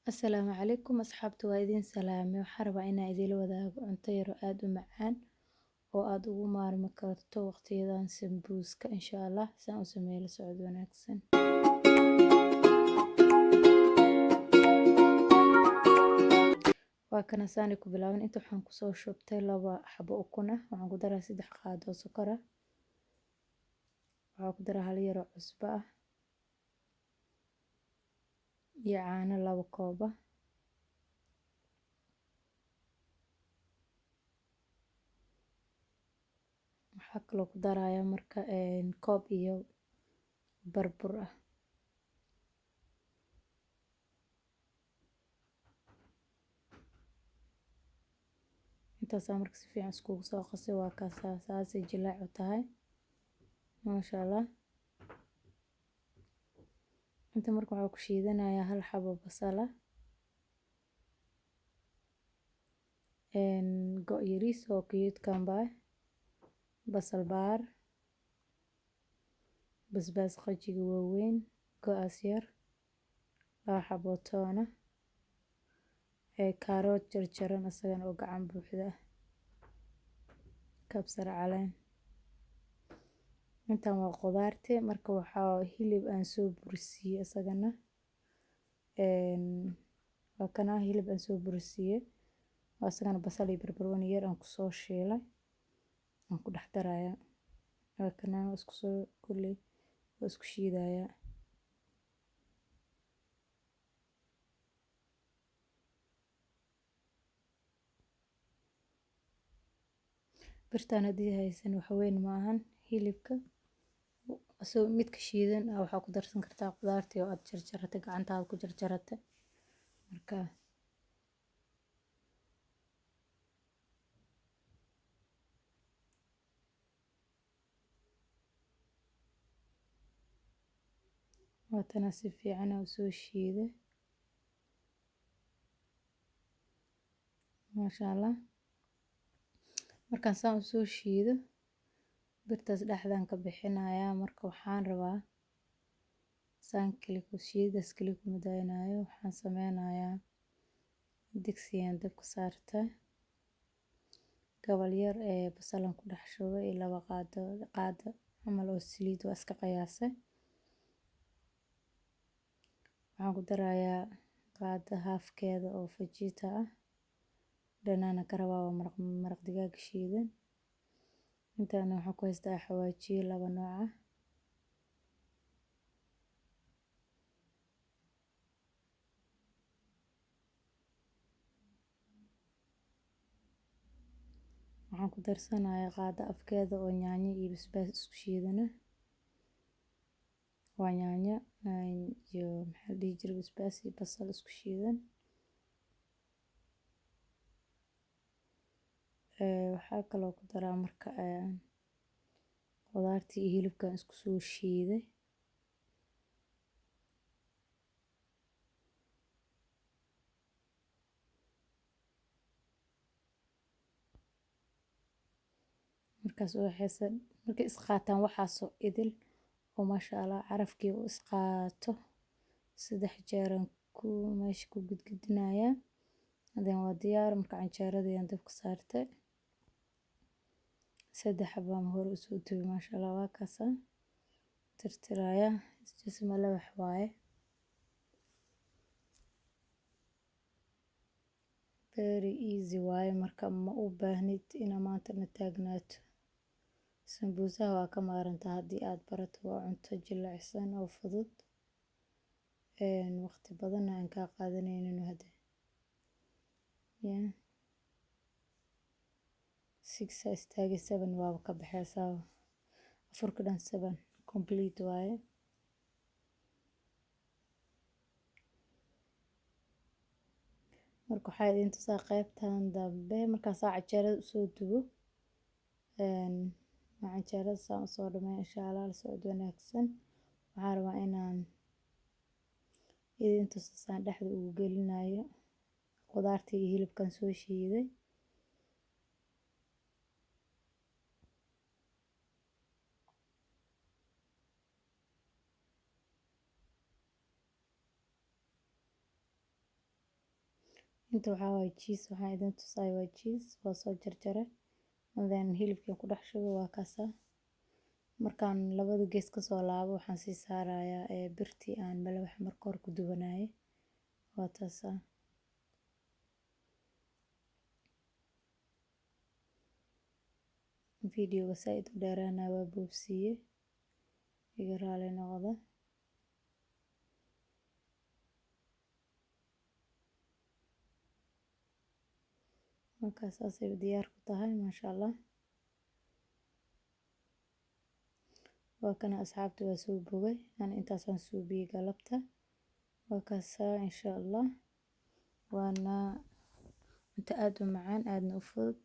Asalaamu calaykum asxaabta, waa idin salaame. Waxaan rabaa inaan idila wadaago cunto yar oo aad u macaan oo aad ugu maarmi karto waqtiyadan sambuuska. Insha Allah saan u sameeyo la socod wanaagsan. Waa kana saani ku bilaaban. Inta waxaan kusoo shubtay 2 xabo ukun ah. Waxaan ku daraa 3 qaado oo sokor ah. Waxaan ku daraa 1 yar oo cusbo ah iyo caano 2 koob ah. Waxaan kaloo ku darayaa marka koob iyo barbur ah. intaas marka si fiican iskugu soo qasay. waa ka saasay jilaac u tahay maasha Allah. inta marka waxaan ku shiidanayaa 1 xabo basal ah, go' yariis oo cute kambay, basal baar, basbaas qajiga waaweyn go'aas yar, 2 xabo toon ah, karoot jarjaran asagana oo gacan buuxda, kabsar caleen. intaan waa qudaartii. marka waxaa hilib aan soo bursiiyey asagana waa kana hilib aan soo bursiiyey waa asagana basal iyo barbarooni yar aan ku soo shiilay aan ku dhex darayaa. waa kana isku soo kulli waa isku shiidayaa. birtaan haddii haysan wax weyn maahan. hilibka asagoo midka shiidan waxaa ku darsan kartaa qudaartii oo aad jarjaratay gacantaada ku jarjaratay. marka waatana si fiican u soo shiiday maasha Allah. markaan saan u soo shiido birtaas dhexdaan ka bixinayaa. marka waxaan rabaa saan kali ku shiidas kali ku mudaynayo. waxaan sameynayaa digsiyan dabka saartay gabal yar basalan ku dhex shubay iyo 2 qaado camal oo saliid waa iska qiyaasay. waxaan ku darayaa qaado haafkeeda oo fajita ah, dhanaan ka rabaa waa maraq digaag shiidan. intaana waxaan ku haystaa xawaajiye 2 nooc ah. waxaan ku darsanayaa qaado afkeeda oo yaanyo iyo basbaas isku shiidan ah. waa yaanyo iyo maxaa la dhihi jiray basbaas iyo basal isku shiidan. waxaa kaloo ku daraa marka qudaartii iyo hilibkan isku soo shiiday. markaas waxaysan markay isqaataan waxaasoo idil oo maasha Allah carafkii uu isqaato 3 jeer ku meesha ku gudgudinayaa. hadana waa diyaar. marka canjeeradii aan dabka saartay 3 xabo aan hore u soo dubay maasha Allah. waa kaasa tirtiraya isma la wax waaye very easy waaye. marka ma u baahnid inaad maanta na taagnaato. sambuusaha waa ka maarantaa haddii aad barato. waa cunto jilicsan oo fudud waqti badan aan ka qaadanaynin hada 6 istaagi 7 waa ka baxaysaa. afurka dhan 7 complete waaye. marka waxaa idin tusaa qaybtan dambe markaan saa canjeerada usoo dubo. canjeerada saan usoo dhammeeyo insha Allah la socod wanaagsan. waxaan rabaa inaan idin tuso saan dhexda ugu gelinayo qudaartii iyo hilibkan soo shiiday. inta waxaa waaye cheese waxaan idin tusaay waa cheese waa soo jarjare then hilibkii ku dhex shubay waa kaasa markaan labada gees ka soo laabo waxaan sii saarayaa birtii aan malawax marka hore ku dubanayay waa taasa videoga saaid u dheeraanaa waa boobsiiye iga raali noqda markaas saasay diyaar ku tahay maasha Allah waa kana asxaabta waa soo bogay aan intaasaan suubiyey galabta waa kaasa insha Allah waana inta aad u macaan aadna u fudud